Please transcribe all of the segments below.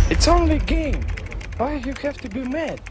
It's only a game. Why you have to be mad?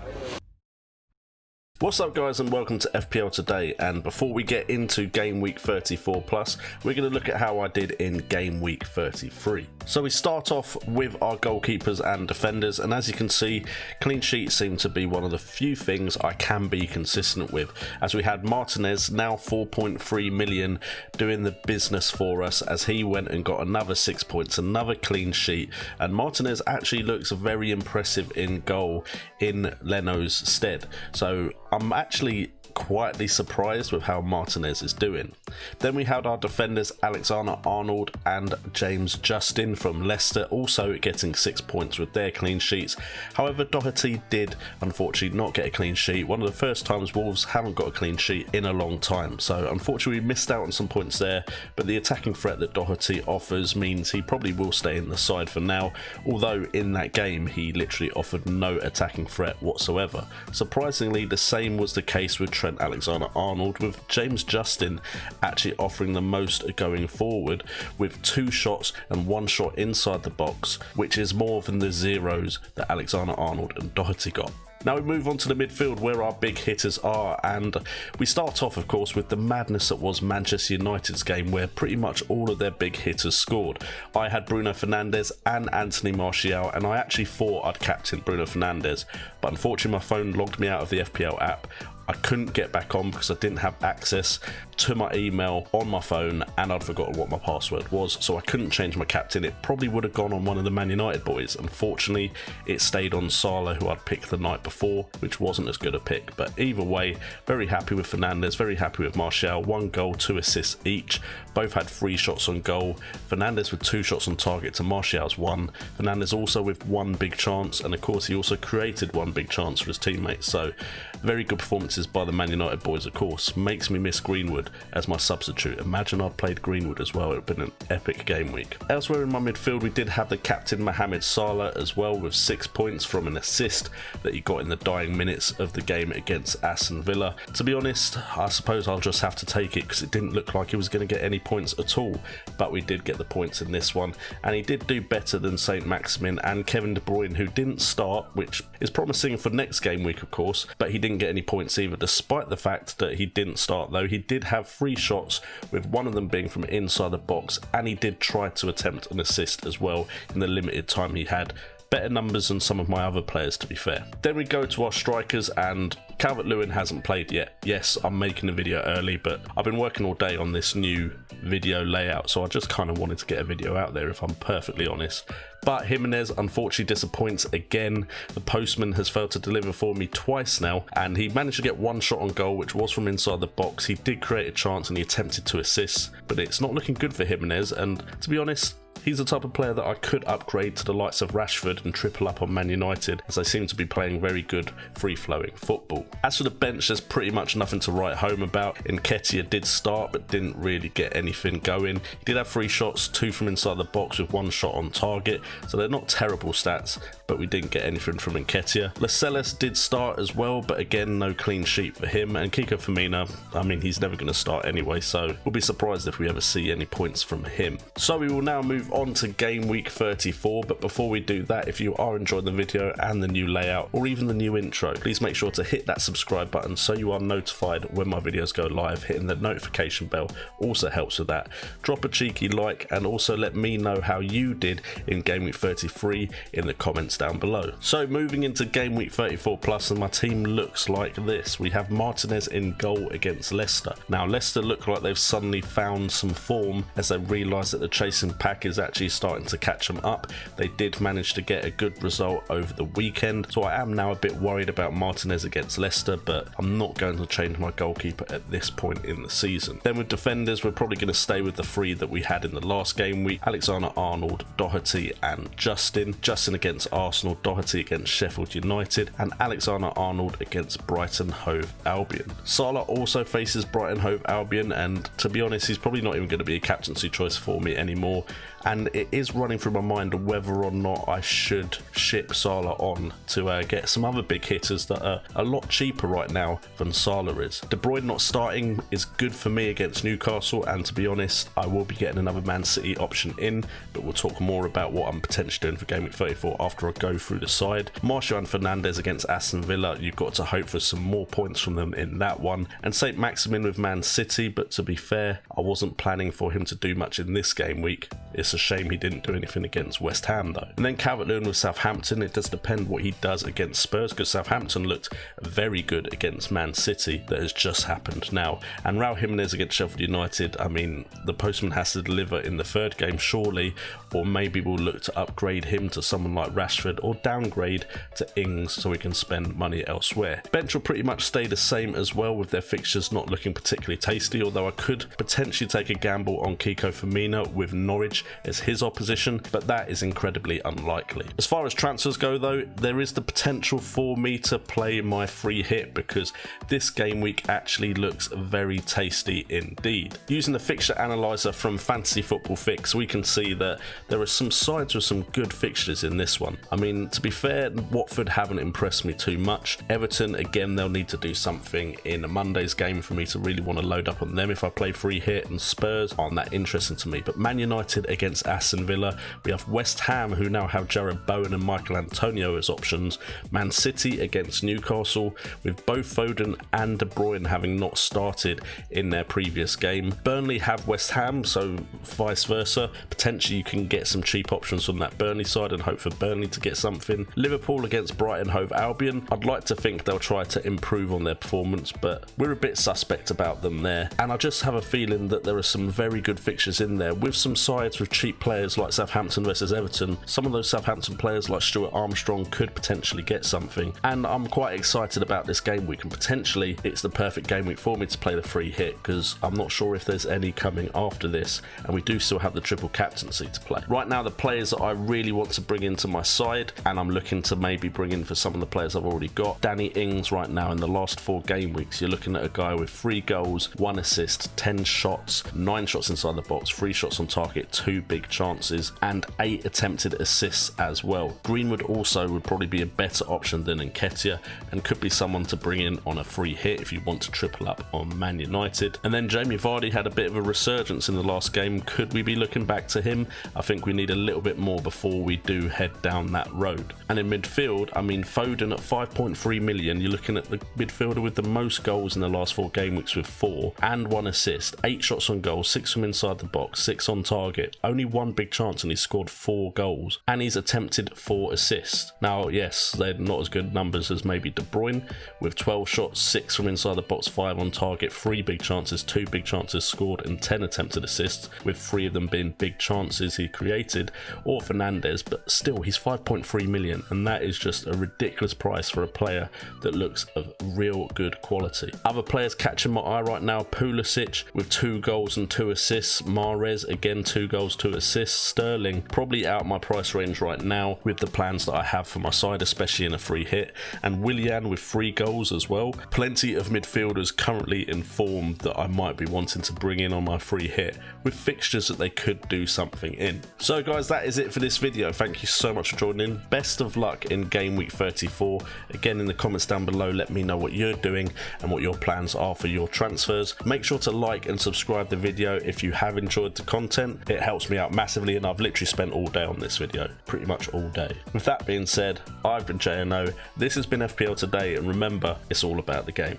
What's up guys and welcome to FPL Today, and before we get into Game Week 34 plus, we're going to look at how I did in Game Week 33. So we start off with our goalkeepers and defenders, and as you can see, clean sheets seem to be one of the few things I can be consistent with, as we had Martinez, now 4.3 million, doing the business for us as he went and got another 6 points, another clean sheet, and Martinez actually looks very impressive in goal in Leno's stead. So I'm actually quietly surprised with how Martinez is doing. Then we had our defenders Alexander-Arnold and James Justin from Leicester also getting 6 points with their clean sheets. However, Doherty did unfortunately not get a clean sheet. One of the first times Wolves haven't got a clean sheet in a long time, so unfortunately we missed out on some points there, but the attacking threat that Doherty offers means he probably will stay in the side for now, although in that game he literally offered no attacking threat whatsoever. Surprisingly, the same was the case with Trent Alexander-Arnold, with James Justin actually offering the most going forward with 2 shots and 1 shot inside the box, which is more than the zeros that Alexander-Arnold and Doherty got. Now we move on to the midfield where our big hitters are, and we start off of course with the madness that was Manchester United's game where pretty much all of their big hitters scored. I had Bruno Fernandes and Anthony Martial, and I actually thought I'd captain Bruno Fernandes, but unfortunately my phone logged me out of the FPL app. I couldn't get back on because I didn't have access to my email on my phone, and I'd forgotten what my password was, so I couldn't change my captain. It probably would have gone on one of the Man United boys. Unfortunately, it stayed on Salah, who I'd picked the night before, which wasn't as good a pick. But either way, very happy with Fernandes, very happy with Martial. 1 goal, 2 assists each. Both had 3 shots on goal. Fernandes with 2 shots on target to Martial's 1. Fernandes also with 1 big chance, and of course he also created 1 big chance for his teammates. So very good performances by the Man United boys, of course. Makes me miss Greenwood as my substitute. Imagine I'd played Greenwood as well. It would have been an epic game week. Elsewhere in my midfield, we did have the captain Mohamed Salah as well, with 6 points from an assist that he got in the dying minutes of the game against Aston Villa. To be honest, I suppose I'll just have to take it because it didn't look like he was going to get any points at all, but we did get the points in this one, and he did do better than St. Maximin and Kevin De Bruyne, who didn't start, which is promising for next game week of course, but he didn't get any points either. Despite the fact that he didn't start though, he did have 3 shots, with 1 of them being from inside the box, and he did try to attempt an assist as well in the limited time he had. Better numbers than some of my other players, to be fair. Then we go to our strikers, and Calvert-Lewin hasn't played yet. Yes, I'm making a video early, but I've been working all day on this new video layout, so I just kind of wanted to get a video out there if I'm perfectly honest. But Jimenez unfortunately disappoints again. The postman has failed to deliver for me twice now, and he managed to get 1 shot on goal, which was from inside the box. He did create a chance and he attempted to assist, but it's not looking good for Jimenez, and to be honest, he's the type of player that I could upgrade to the likes of Rashford and triple up on Man United, as they seem to be playing very good free-flowing football. As for the bench, there's pretty much nothing to write home about. Nketiah did start but didn't really get anything going. He did have 3 shots, 2 from inside the box with 1 shot on target, so they're not terrible stats, but we didn't get anything from Nketiah. Lascelles did start as well, but again, no clean sheet for him. And Kiko Firmino, I mean, he's never going to start anyway, so we'll be surprised if we ever see any points from him. So we will now move on to Game Week 34, but before we do that, if you are enjoying the video and the new layout or even the new intro, please make sure to hit that subscribe button so you are notified when my videos go live. Hitting the notification bell also helps with that. Drop a cheeky like and also let me know how you did in Game Week 33 in the comments down below. So moving into Game Week 34 plus, and my team looks like this. We have Martinez in goal against Leicester. Now Leicester look like they've suddenly found some form as they realise that the chasing pack is actually starting to catch them up. They did manage to get a good result over the weekend, so I am now a bit worried about Martinez against Leicester, but I'm not going to change my goalkeeper at this point in the season. Then with defenders, we're probably going to stay with the 3 that we had in the last game week: Alexander-Arnold, Doherty and Justin. Justin against Arsenal, Doherty against Sheffield United, and Alexander-Arnold against Brighton Hove Albion. Salah also faces Brighton Hove Albion, and to be honest, he's probably not even going to be a captaincy choice for me anymore, and it is running through my mind whether or not I should ship Salah on to get some other big hitters that are a lot cheaper right now than Salah is. De Bruyne not starting is good for me against Newcastle, and to be honest, I will be getting another Man City option in, but we'll talk more about what I'm potentially doing for Game Week 34 after I go through the side. Martial and Fernandes against Aston Villa, you've got to hope for some more points from them in that one. And St. Maximin with Man City, but to be fair, I wasn't planning for him to do much in this game week. It's a shame he didn't do anything against West Ham though. And then Calvert-Lewin with Southampton, it does depend what he does against Spurs, because Southampton looked very good against Man City. That has just happened now. And Raul Jimenez against Sheffield United, I mean, the postman has to deliver in the third game surely, or maybe we'll look to upgrade him to someone like Rashford or downgrade to Ings so we can spend money elsewhere. Bench will pretty much stay the same as well, with their fixtures not looking particularly tasty, although I could potentially take a gamble on Kiko Firmino with Norwich as his opposition, but that is incredibly unlikely. As far as transfers go though, there is the potential for me to play my free hit, because this game week actually looks very tasty indeed. Using the fixture analyzer from Fantasy Football Fix, we can see that there are some sides with some good fixtures in this one. I mean, to be fair, Watford haven't impressed me too much. Everton, again, they'll need to do something in a Monday's game for me to really want to load up on them if I play free hit, and Spurs aren't that interesting to me. But Man United against Aston Villa, we have West Ham, who now have Jared Bowen and Michael Antonio as options. Man City against Newcastle, with both Foden and De Bruyne having not started in their previous game. Burnley have West Ham, so vice versa. Potentially you can get some cheap options from that Burnley side and hope for Burnley to get something. Liverpool against Brighton Hove Albion, I'd like to think they'll try to improve on their performance, but we're a bit suspect about them there. And I just have a feeling that there are some very good fixtures in there, with some sides with cheap players like Southampton versus Everton. Some of those Southampton players like Stuart Armstrong could potentially get something, and I'm quite excited about this game week, and potentially it's the perfect game week for me to play the free hit, because I'm not sure if there's any coming after this, and we do still have the triple captaincy to play. Right now, the players that I really want to bring into my side, and I'm looking to maybe bring in for some of the players I've already got. Danny Ings right now, in the last 4 game weeks, you're looking at a guy with 3 goals, 1 assist, 10 shots, 9 shots inside the box, 3 shots on target, 2 big chances, and 8 attempted assists as well. Greenwood also would probably be a better option than Nketiah, and could be someone to bring in on a free hit if you want to triple up on Man United. And then Jamie Vardy had a bit of a resurgence in the last game. Could we be looking back to him? I think we need a little bit more before we do head down that road. And in midfield, I mean, Foden at 5.3 million, you're looking at the midfielder with the most goals in the last 4 game weeks with 4 and 1 assist, 8 shots on goal, 6 from inside the box, 6 on target, only 1 big chance, and he's scored 4 goals, and he's attempted 4 assists. Now, yes, they're not as good numbers as maybe De Bruyne, with 12 shots, 6 from inside the box, 5 on target, 3 big chances, 2 big chances scored, and 10 attempted assists, with 3 of them being big chances he created, or Fernandes. But still, he's 5.3 million, and that is just a ridiculous price for a player that looks of real good quality. Other players catching my eye right now: Pulisic with 2 goals and 2 assists, Mahrez again 2 goals, 2 assists, Sterling probably out my price range right now with the plans that I have for my side, especially in a free hit, and Willian with 3 goals as well. Plenty of midfielders currently informed that I might be wanting to bring in on my free hit, with fixtures that they could do something in. So guys, that is it for this video. Thank you so much for joining in. Best of luck in game week 34. Again, in the comments down below, let me know what you're doing and what your plans are for your transfers. Make sure to like and subscribe the video if you have enjoyed the content. It helps me out massively, and I've literally spent all day on this video, pretty much all day. With that being said, I've been JNO, this has been FPL Today, and remember, it's all about the game.